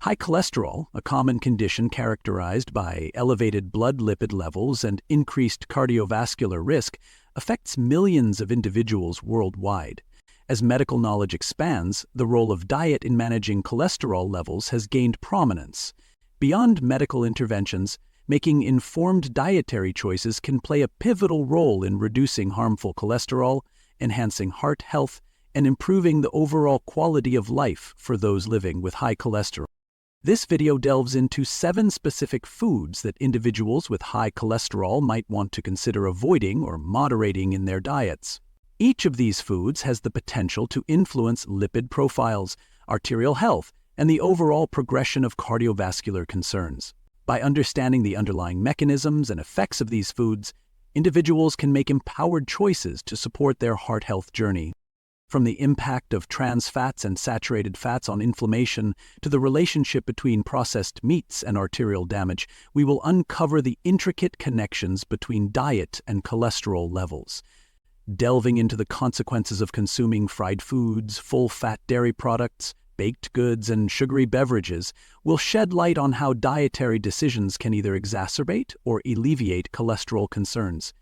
High cholesterol, a common condition characterized by elevated blood lipid levels and increased cardiovascular risk, affects millions of individuals worldwide. As medical knowledge expands, the role of diet in managing cholesterol levels has gained prominence. Beyond medical interventions, making informed dietary choices can play a pivotal role in reducing harmful cholesterol, enhancing heart health, and improving the overall quality of life for those living with high cholesterol. This video delves into 7 specific foods that individuals with high cholesterol might want to consider avoiding or moderating in their diets. Each of these foods has the potential to influence lipid profiles, arterial health, and the overall progression of cardiovascular concerns. By understanding the underlying mechanisms and effects of these foods, individuals can make empowered choices to support their heart health journey. From the impact of trans fats and saturated fats on inflammation to the relationship between processed meats and arterial damage, we will uncover the intricate connections between diet and cholesterol levels. Delving into the consequences of consuming fried foods, full-fat dairy products, baked goods, and sugary beverages will shed light on how dietary decisions can either exacerbate or alleviate cholesterol concerns.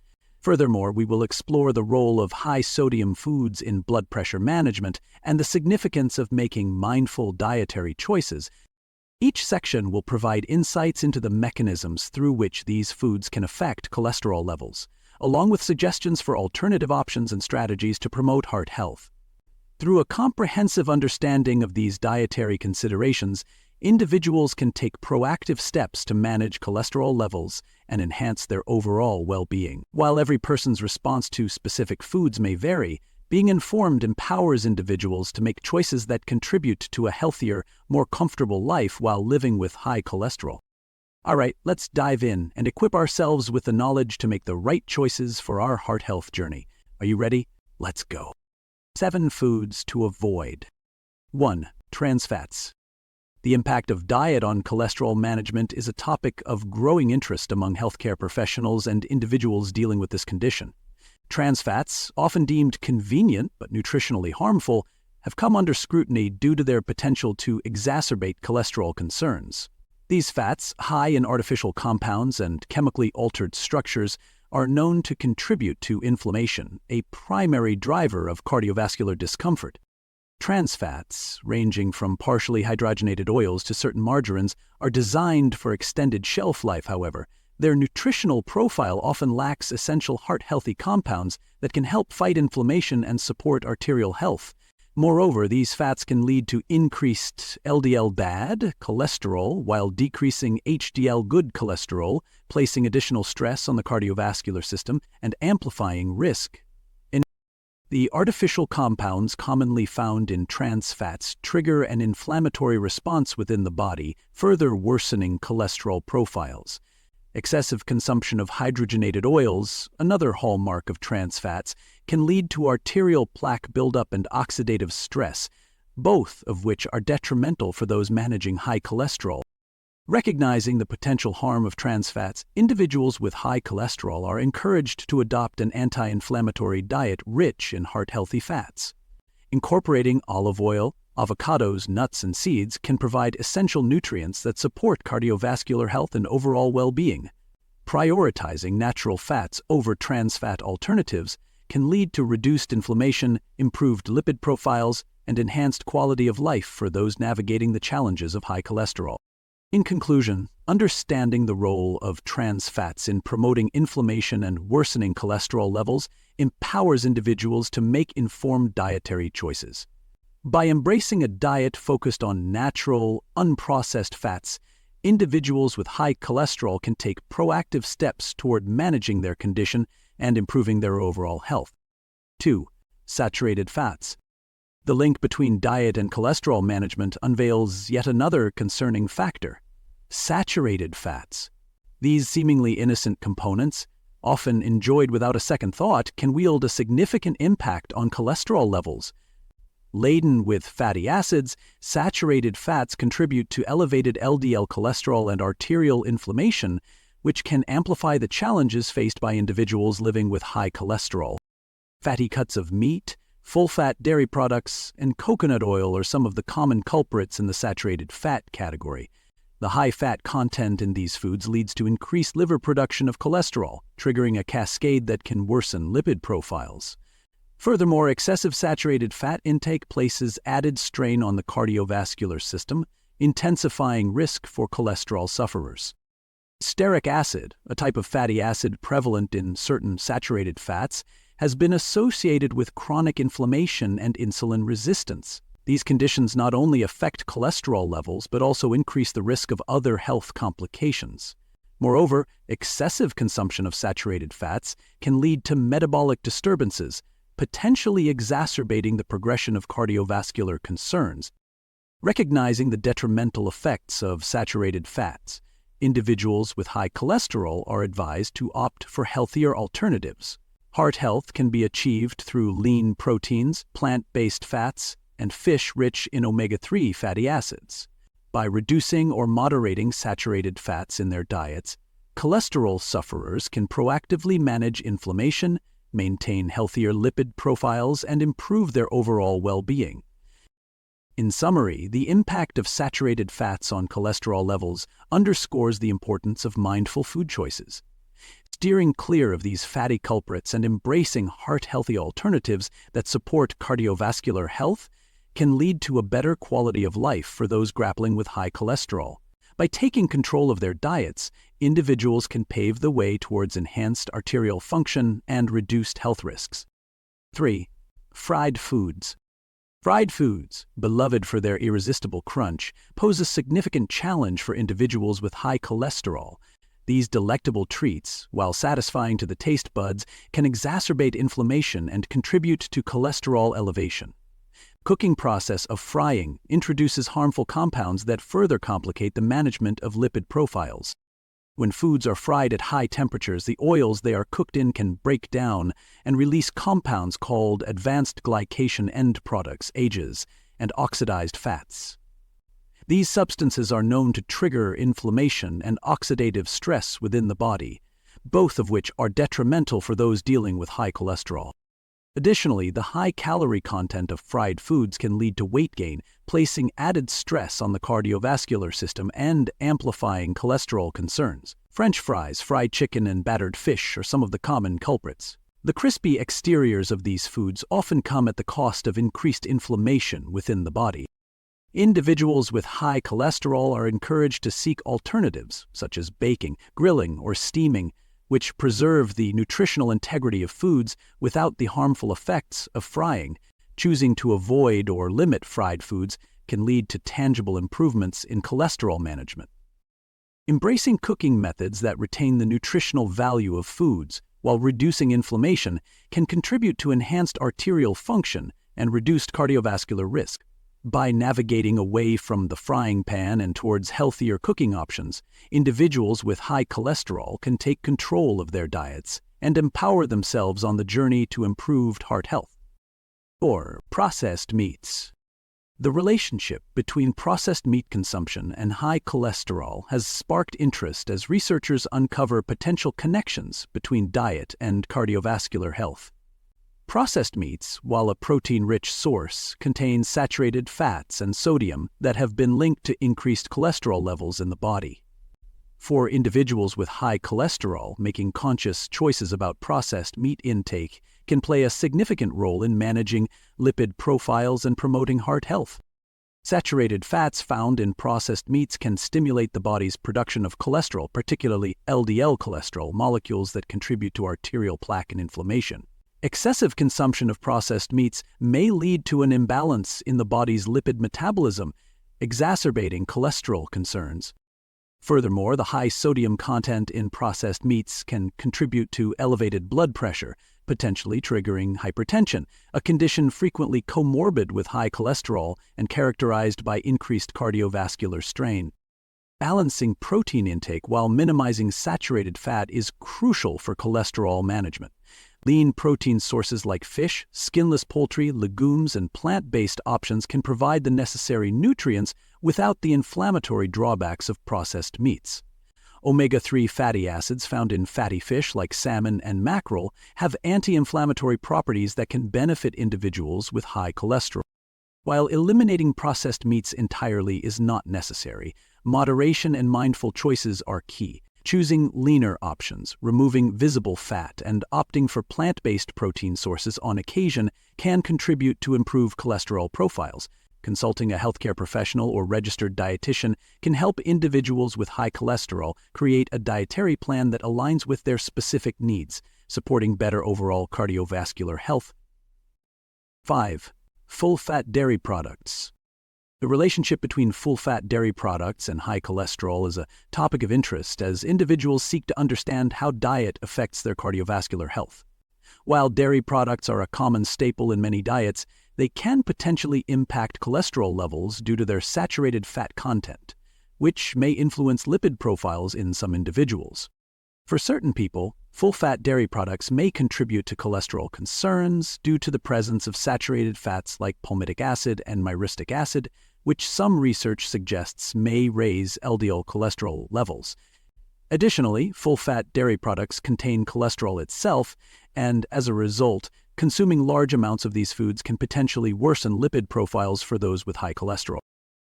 Furthermore, we will explore the role of high-sodium foods in blood pressure management and the significance of making mindful dietary choices. Each section will provide insights into the mechanisms through which these foods can affect cholesterol levels, along with suggestions for alternative options and strategies to promote heart health. Through a comprehensive understanding of these dietary considerations, individuals can take proactive steps to manage cholesterol levels and enhance their overall well-being. While every person's response to specific foods may vary, being informed empowers individuals to make choices that contribute to a healthier, more comfortable life while living with high cholesterol. All right, let's dive in and equip ourselves with the knowledge to make the right choices for our heart health journey. Are you ready? Let's go. 7 foods to avoid. 1. Trans fats. The impact of diet on cholesterol management is a topic of growing interest among healthcare professionals and individuals dealing with this condition. Trans fats, often deemed convenient but nutritionally harmful, have come under scrutiny due to their potential to exacerbate cholesterol concerns. These fats, high in artificial compounds and chemically altered structures, are known to contribute to inflammation, a primary driver of cardiovascular discomfort. Trans fats, ranging from partially hydrogenated oils to certain margarines, are designed for extended shelf life, however. Their nutritional profile often lacks essential heart-healthy compounds that can help fight inflammation and support arterial health. Moreover, these fats can lead to increased LDL bad cholesterol while decreasing HDL good cholesterol, placing additional stress on the cardiovascular system and amplifying risk. The artificial compounds commonly found in trans fats trigger an inflammatory response within the body, further worsening cholesterol profiles. Excessive consumption of hydrogenated oils, another hallmark of trans fats, can lead to arterial plaque buildup and oxidative stress, both of which are detrimental for those managing high cholesterol. Recognizing the potential harm of trans fats, individuals with high cholesterol are encouraged to adopt an anti-inflammatory diet rich in heart-healthy fats. Incorporating olive oil, avocados, nuts, and seeds can provide essential nutrients that support cardiovascular health and overall well-being. Prioritizing natural fats over trans fat alternatives can lead to reduced inflammation, improved lipid profiles, and enhanced quality of life for those navigating the challenges of high cholesterol. In conclusion, understanding the role of trans fats in promoting inflammation and worsening cholesterol levels empowers individuals to make informed dietary choices. By embracing a diet focused on natural, unprocessed fats, individuals with high cholesterol can take proactive steps toward managing their condition and improving their overall health. 2. Saturated fats. The link between diet and cholesterol management unveils yet another concerning factor: saturated fats. These seemingly innocent components, often enjoyed without a second thought, can wield a significant impact on cholesterol levels. Laden with fatty acids, saturated fats contribute to elevated LDL cholesterol and arterial inflammation, which can amplify the challenges faced by individuals living with high cholesterol. Fatty cuts of meat, Full-fat dairy products and coconut oil are some of the common culprits in the saturated fat category. The high fat content in these foods leads to increased liver production of cholesterol, triggering a cascade that can worsen lipid profiles. Furthermore, excessive saturated fat intake places added strain on the cardiovascular system, intensifying risk for cholesterol sufferers. Stearic acid, a type of fatty acid prevalent in certain saturated fats, has been associated with chronic inflammation and insulin resistance. These conditions not only affect cholesterol levels but also increase the risk of other health complications. Moreover, excessive consumption of saturated fats can lead to metabolic disturbances, potentially exacerbating the progression of cardiovascular concerns. Recognizing the detrimental effects of saturated fats, individuals with high cholesterol are advised to opt for healthier alternatives. Heart health can be achieved through lean proteins, plant-based fats, and fish rich in omega-3 fatty acids. By reducing or moderating saturated fats in their diets, cholesterol sufferers can proactively manage inflammation, maintain healthier lipid profiles, and improve their overall well-being. In summary, the impact of saturated fats on cholesterol levels underscores the importance of mindful food choices. Steering clear of these fatty culprits and embracing heart-healthy alternatives that support cardiovascular health can lead to a better quality of life for those grappling with high cholesterol. By taking control of their diets, individuals can pave the way towards enhanced arterial function and reduced health risks. 3. Fried foods. Fried foods, beloved for their irresistible crunch, pose a significant challenge for individuals with high cholesterol. These delectable treats, while satisfying to the taste buds, can exacerbate inflammation and contribute to cholesterol elevation. Cooking process of frying introduces harmful compounds that further complicate the management of lipid profiles. When foods are fried at high temperatures, the oils they are cooked in can break down and release compounds called advanced glycation end products, AGEs, and oxidized fats. These substances are known to trigger inflammation and oxidative stress within the body, both of which are detrimental for those dealing with high cholesterol. Additionally, the high-calorie content of fried foods can lead to weight gain, placing added stress on the cardiovascular system and amplifying cholesterol concerns. French fries, fried chicken, and battered fish are some of the common culprits. The crispy exteriors of these foods often come at the cost of increased inflammation within the body. Individuals with high cholesterol are encouraged to seek alternatives, such as baking, grilling, or steaming, which preserve the nutritional integrity of foods without the harmful effects of frying. Choosing to avoid or limit fried foods can lead to tangible improvements in cholesterol management. Embracing cooking methods that retain the nutritional value of foods while reducing inflammation can contribute to enhanced arterial function and reduced cardiovascular risk. By navigating away from the frying pan and towards healthier cooking options, individuals with high cholesterol can take control of their diets and empower themselves on the journey to improved heart health. 4. Processed meats. The relationship between processed meat consumption and high cholesterol has sparked interest as researchers uncover potential connections between diet and cardiovascular health. Processed meats, while a protein-rich source, contain saturated fats and sodium that have been linked to increased cholesterol levels in the body. For individuals with high cholesterol, making conscious choices about processed meat intake can play a significant role in managing lipid profiles and promoting heart health. Saturated fats found in processed meats can stimulate the body's production of cholesterol, particularly LDL cholesterol, molecules that contribute to arterial plaque and inflammation. Excessive consumption of processed meats may lead to an imbalance in the body's lipid metabolism, exacerbating cholesterol concerns. Furthermore, the high sodium content in processed meats can contribute to elevated blood pressure, potentially triggering hypertension, a condition frequently comorbid with high cholesterol and characterized by increased cardiovascular strain. Balancing protein intake while minimizing saturated fat is crucial for cholesterol management. Lean protein sources like fish, skinless poultry, legumes, and plant-based options can provide the necessary nutrients without the inflammatory drawbacks of processed meats. Omega-3 fatty acids found in fatty fish like salmon and mackerel have anti-inflammatory properties that can benefit individuals with high cholesterol. While eliminating processed meats entirely is not necessary, moderation and mindful choices are key. Choosing leaner options, removing visible fat, and opting for plant-based protein sources on occasion can contribute to improved cholesterol profiles. Consulting a healthcare professional or registered dietitian can help individuals with high cholesterol create a dietary plan that aligns with their specific needs, supporting better overall cardiovascular health. 5. Full-fat dairy products. The relationship between full-fat dairy products and high cholesterol is a topic of interest as individuals seek to understand how diet affects their cardiovascular health. While dairy products are a common staple in many diets, they can potentially impact cholesterol levels due to their saturated fat content, which may influence lipid profiles in some individuals. For certain people, full-fat dairy products may contribute to cholesterol concerns due to the presence of saturated fats like palmitic acid and myristic acid, which some research suggests may raise LDL cholesterol levels. Additionally, full-fat dairy products contain cholesterol itself, and as a result, consuming large amounts of these foods can potentially worsen lipid profiles for those with high cholesterol.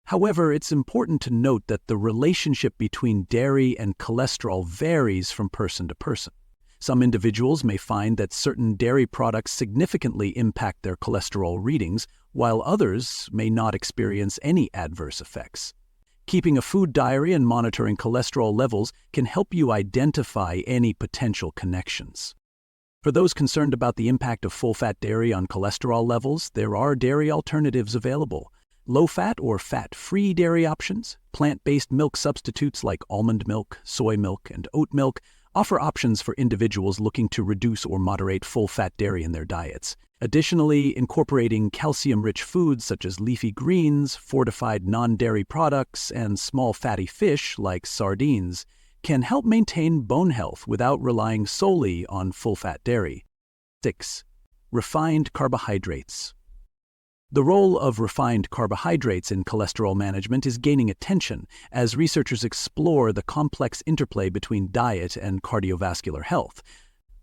However, it's important to note that the relationship between dairy and cholesterol varies from person to person. Some individuals may find that certain dairy products significantly impact their cholesterol readings, while others may not experience any adverse effects. Keeping a food diary and monitoring cholesterol levels can help you identify any potential connections. For those concerned about the impact of full-fat dairy on cholesterol levels, there are dairy alternatives available. Low-fat or fat-free dairy options, plant-based milk substitutes like almond milk, soy milk, and oat milk offer options for individuals looking to reduce or moderate full-fat dairy in their diets. Additionally, incorporating calcium-rich foods such as leafy greens, fortified non-dairy products, and small fatty fish like sardines can help maintain bone health without relying solely on full-fat dairy. 6. Refined carbohydrates. The role of refined carbohydrates in cholesterol management is gaining attention as researchers explore the complex interplay between diet and cardiovascular health.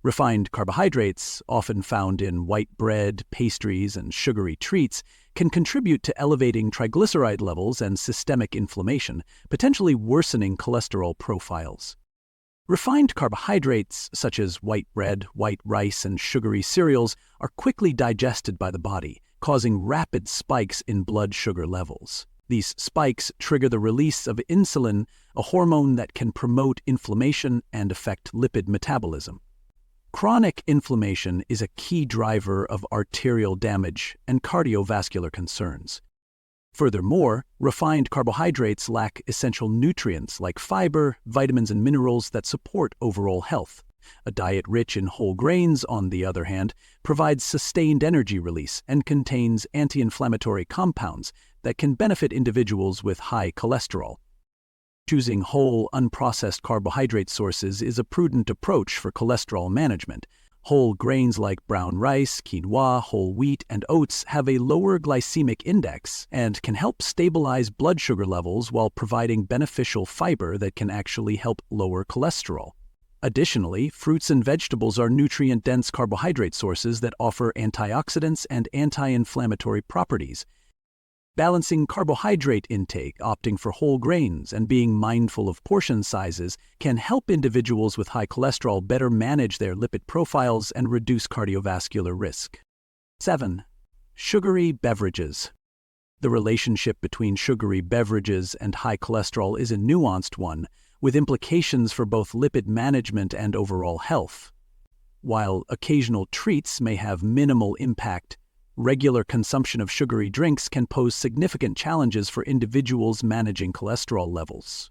Refined carbohydrates, often found in white bread, pastries, and sugary treats, can contribute to elevating triglyceride levels and systemic inflammation, potentially worsening cholesterol profiles. Refined carbohydrates, such as white bread, white rice, and sugary cereals, are quickly digested by the body, causing rapid spikes in blood sugar levels. These spikes trigger the release of insulin, a hormone that can promote inflammation and affect lipid metabolism. Chronic inflammation is a key driver of arterial damage and cardiovascular concerns. Furthermore, refined carbohydrates lack essential nutrients like fiber, vitamins, and minerals that support overall health. A diet rich in whole grains, on the other hand, provides sustained energy release and contains anti-inflammatory compounds that can benefit individuals with high cholesterol. Choosing whole, unprocessed carbohydrate sources is a prudent approach for cholesterol management. Whole grains like brown rice, quinoa, whole wheat, and oats have a lower glycemic index and can help stabilize blood sugar levels while providing beneficial fiber that can actually help lower cholesterol. Additionally, fruits and vegetables are nutrient-dense carbohydrate sources that offer antioxidants and anti-inflammatory properties. Balancing carbohydrate intake, opting for whole grains, and being mindful of portion sizes can help individuals with high cholesterol better manage their lipid profiles and reduce cardiovascular risk. 7. Sugary beverages. The relationship between sugary beverages and high cholesterol is a nuanced one, with implications for both lipid management and overall health. While occasional treats may have minimal impact, regular consumption of sugary drinks can pose significant challenges for individuals managing cholesterol levels.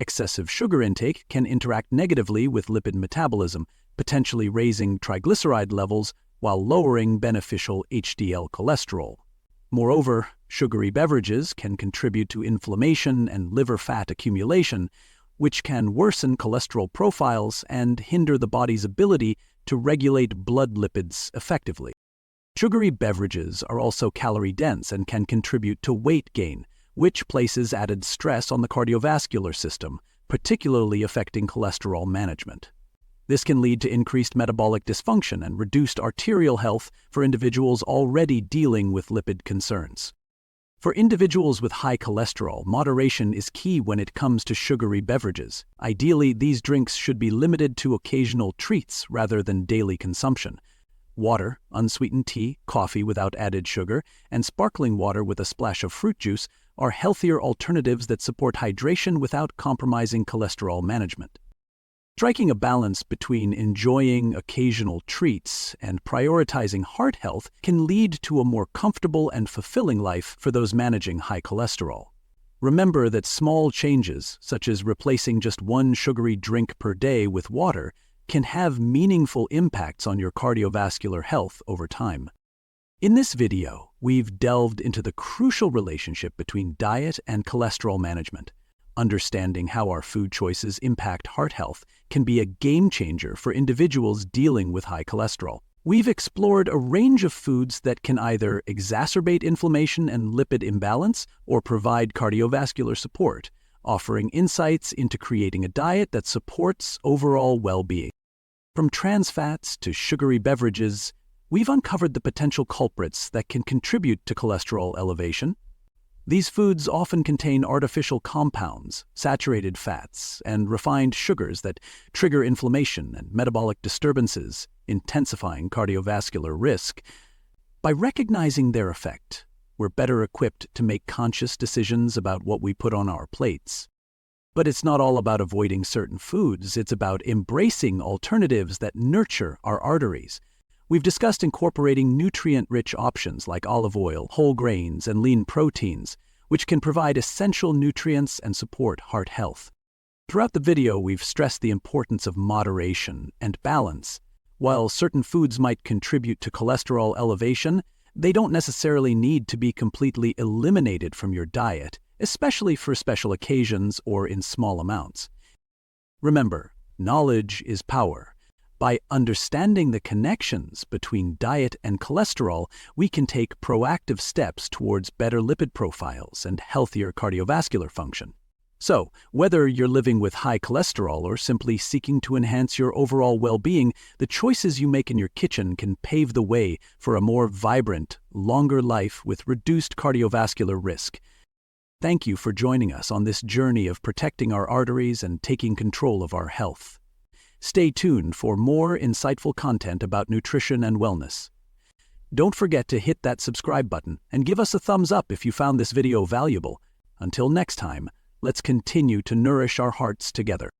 Excessive sugar intake can interact negatively with lipid metabolism, potentially raising triglyceride levels while lowering beneficial HDL cholesterol. Moreover, sugary beverages can contribute to inflammation and liver fat accumulation, which can worsen cholesterol profiles and hinder the body's ability to regulate blood lipids effectively. Sugary beverages are also calorie-dense and can contribute to weight gain, which places added stress on the cardiovascular system, particularly affecting cholesterol management. This can lead to increased metabolic dysfunction and reduced arterial health for individuals already dealing with lipid concerns. For individuals with high cholesterol, moderation is key when it comes to sugary beverages. Ideally, these drinks should be limited to occasional treats rather than daily consumption. Water, unsweetened tea, coffee without added sugar, and sparkling water with a splash of fruit juice are healthier alternatives that support hydration without compromising cholesterol management. Striking a balance between enjoying occasional treats and prioritizing heart health can lead to a more comfortable and fulfilling life for those managing high cholesterol. Remember that small changes, such as replacing just one sugary drink per day with water, can have meaningful impacts on your cardiovascular health over time. In this video, we've delved into the crucial relationship between diet and cholesterol management. Understanding how our food choices impact heart health can be a game changer for individuals dealing with high cholesterol. We've explored a range of foods that can either exacerbate inflammation and lipid imbalance or provide cardiovascular support, offering insights into creating a diet that supports overall well-being. From trans fats to sugary beverages, we've uncovered the potential culprits that can contribute to cholesterol elevation. These foods often contain artificial compounds, saturated fats, and refined sugars that trigger inflammation and metabolic disturbances, intensifying cardiovascular risk. By recognizing their effect, we're better equipped to make conscious decisions about what we put on our plates. But it's not all about avoiding certain foods, it's about embracing alternatives that nurture our arteries. We've discussed incorporating nutrient-rich options like olive oil, whole grains, and lean proteins, which can provide essential nutrients and support heart health. Throughout the video, we've stressed the importance of moderation and balance. While certain foods might contribute to cholesterol elevation, they don't necessarily need to be completely eliminated from your diet, especially for special occasions or in small amounts. Remember, knowledge is power. By understanding the connections between diet and cholesterol, we can take proactive steps towards better lipid profiles and healthier cardiovascular function. So, whether you're living with high cholesterol or simply seeking to enhance your overall well-being, the choices you make in your kitchen can pave the way for a more vibrant, longer life with reduced cardiovascular risk. Thank you for joining us on this journey of protecting our arteries and taking control of our health. Stay tuned for more insightful content about nutrition and wellness. Don't forget to hit that subscribe button and give us a thumbs up if you found this video valuable. Until next time, let's continue to nourish our hearts together.